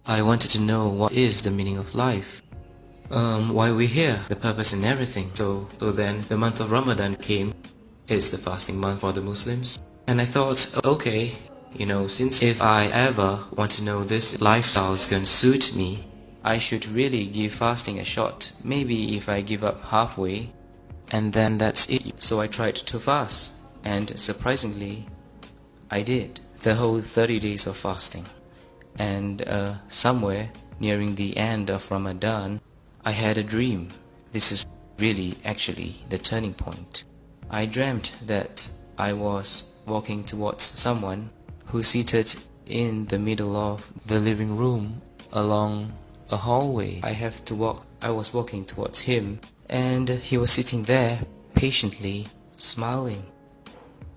I wanted to know what is the meaning of life. Why we're here, the purpose and everything. So then the month of Ramadan came. It's the fasting month for the Muslims. And I thought, okay, since if I ever want to know this lifestyle is going to suit me, I should really give fasting a shot. Maybe if I give up halfway, and then that's it. So I tried to fast, and surprisingly, I did the whole 30 days of fasting. And somewhere nearing the end of Ramadan, I had a dream. This is really actually the turning point. I dreamt that I was walking towards someone who's seated in the middle of the living room along a hallway. I was walking towards him, and he was sitting there patiently smiling.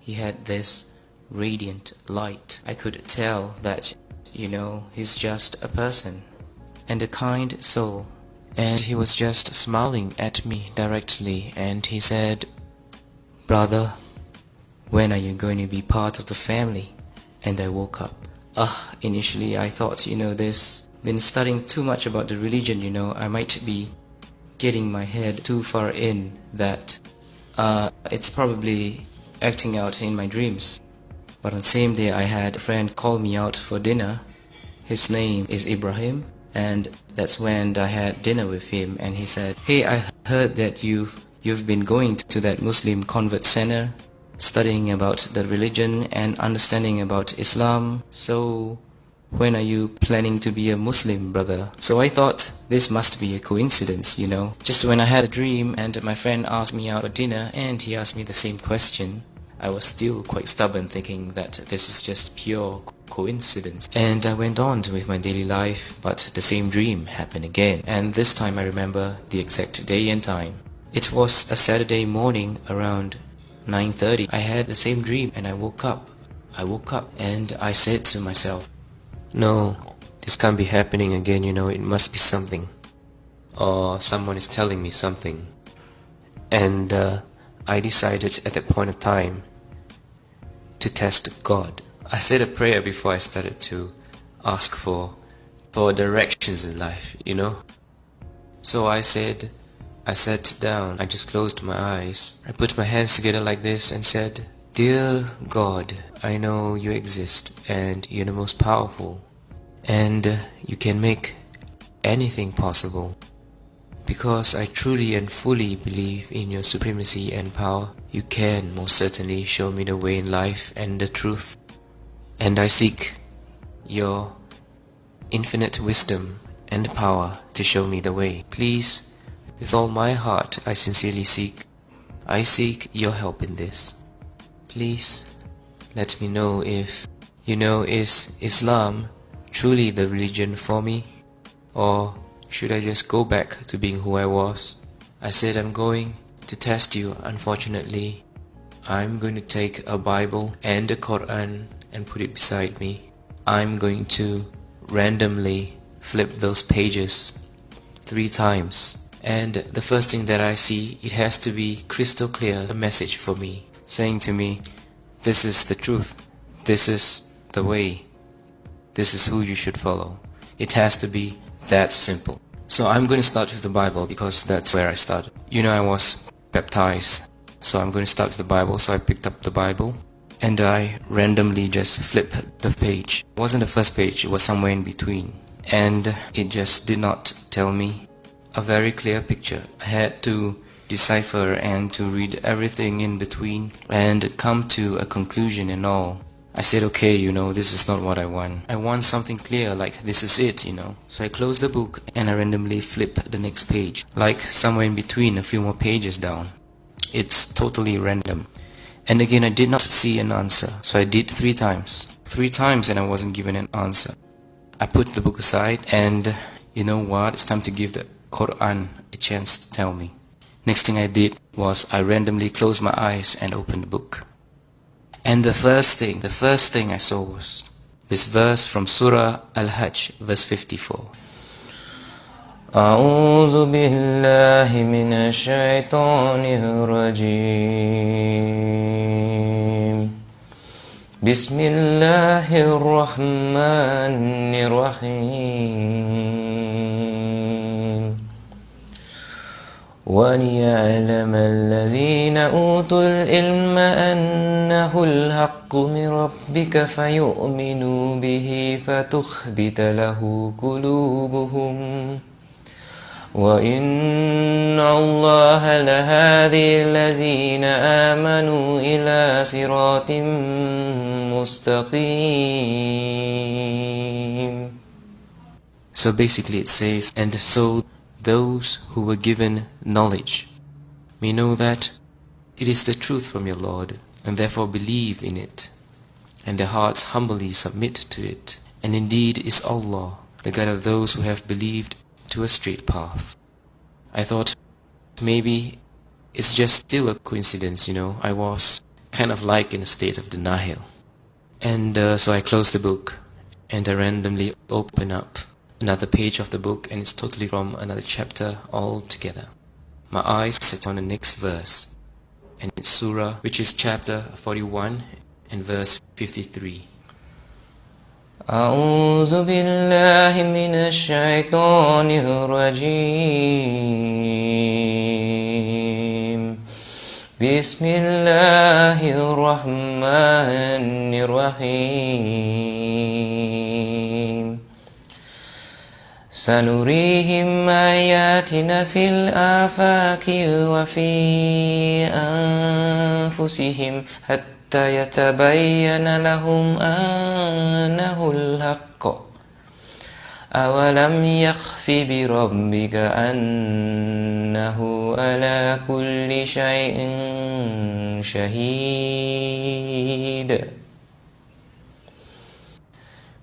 He had this radiant light. I could tell that, he's just a person and a kind soul. And he was just smiling at me directly, and he said, "Brother, when are you going to be part of the family?" And I woke up. Initially I thought, this been studying too much about the religion, I might be getting my head too far in that it's probably acting out in my dreams. But on the same day I had a friend call me out for dinner. His name is Ibrahim, and that's when I had dinner with him, and he said, "Hey, I heard that you've been going to that Muslim convert center, studying about the religion and understanding about Islam. So when are you planning to be a Muslim, brother?" So I thought this must be a coincidence, Just when I had a dream and my friend asked me out for dinner and he asked me the same question, I was still quite stubborn, thinking that this is just pure coincidence. And I went on with my daily life, but the same dream happened again. And this time I remember the exact day and time. It was a Saturday morning around 9:30. I had the same dream and I woke up and I said to myself, "No, this can't be happening again, it must be something. Or someone is telling me something." And I decided at that point of time to test God. I said a prayer before I started to ask for directions in life, So I sat down, I just closed my eyes. I put my hands together like this and said, "Dear God, I know you exist and you're the most powerful. And you can make anything possible. Because I truly and fully believe in your supremacy and power, you can most certainly show me the way in life and the truth. And I seek your infinite wisdom and power to show me the way. Please, with all my heart, I sincerely seek your help in this. Please, let me know if, is Islam truly the religion for me? Or should I just go back to being who I was?" I said, "I'm going to test you. Unfortunately, I'm going to take a Bible and a Quran and put it beside me. I'm going to randomly flip those pages 3 times. And the first thing that I see, it has to be crystal clear, a message for me, saying to me, this is the truth, this is the way, this is who you should follow. It has to be that simple." So I'm going to start with the Bible because that's where I started. I was baptized, so I'm going to start with the Bible. So I picked up the Bible and I randomly just flipped the page. It wasn't the first page, it was somewhere in between. And it just did not tell me a very clear picture. I had to decipher and to read everything in between and come to a conclusion and all. I said, okay, this is not what I want. I want something clear, like this is it, So I closed the book and I randomly flip the next page, like somewhere in between, a few more pages down. It's totally random. And again, I did not see an answer. So I did 3 times. 3 times and I wasn't given an answer. I put the book aside and you know what? It's time to give the Quran a chance to tell me. Next thing I did was I randomly closed my eyes and opened the book. And the first thing I saw was this verse from Surah Al-Hajj, verse 54. أعوذ بالله من الشيطان الرجيم بسم الله الرحمن الرحيم وليعلم الذين أوتوا العلم أنه الحق من ربك فيؤمنوا به فتخبت له قلوبهم وإن الله لهادي الذين آمنوا إلى صراط مستقيم. So basically it says, and so those who were given knowledge may know that it is the truth from your Lord, and therefore believe in it, and their hearts humbly submit to it. And indeed is Allah, the guide of those who have believed to a straight path. I thought maybe it's just still a coincidence, I was kind of like in a state of denial. And so I closed the book and I randomly open up another page of the book, and it's totally from another chapter altogether. My eyes set on the next verse, and it's Surah, which is chapter 41 and verse 53. أعوذ بالله من الشيطان الرجيم بسم الله الرحمن الرحيم سنريهم آياتنا في الآفاق وفي أنفسهم حتى يتبين لهم أنه الحق أولم يخف بربك أنه على كل شيء شهيد.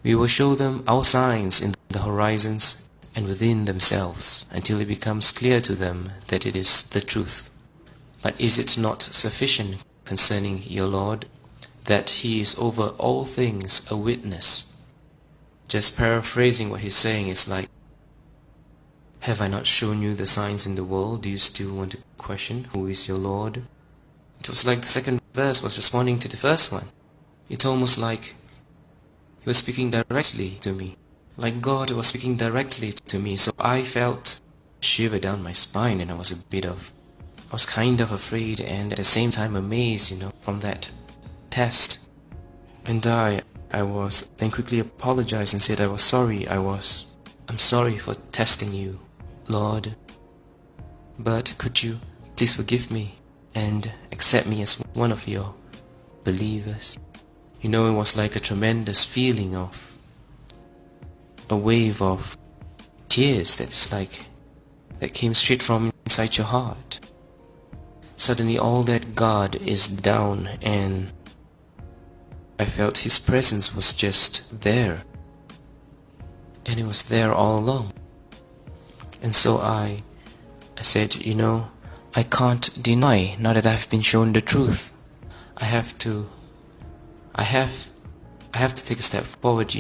We will show them our signs in the horizons and within themselves until it becomes clear to them that it is the truth. But is it not sufficient concerning your Lord that He is over all things a witness? Just paraphrasing what he's saying is like, have I not shown you the signs in the world? Do you still want to question who is your Lord? It was like the second verse was responding to the first one. It's almost like He was speaking directly to me, like God was speaking directly to me. So I felt a shiver down my spine, and I was kind of afraid and at the same time amazed, from that test. And I was then quickly apologized and said I was sorry. I'm sorry for testing you, Lord. But could you please forgive me and accept me as one of your believers? It was like a tremendous feeling of a wave of tears that came straight from inside your heart. Suddenly all that God is down, and I felt His presence was just there, and it was there all along. And so I said, I can't deny now that I've been shown the truth. I have to take a step forward,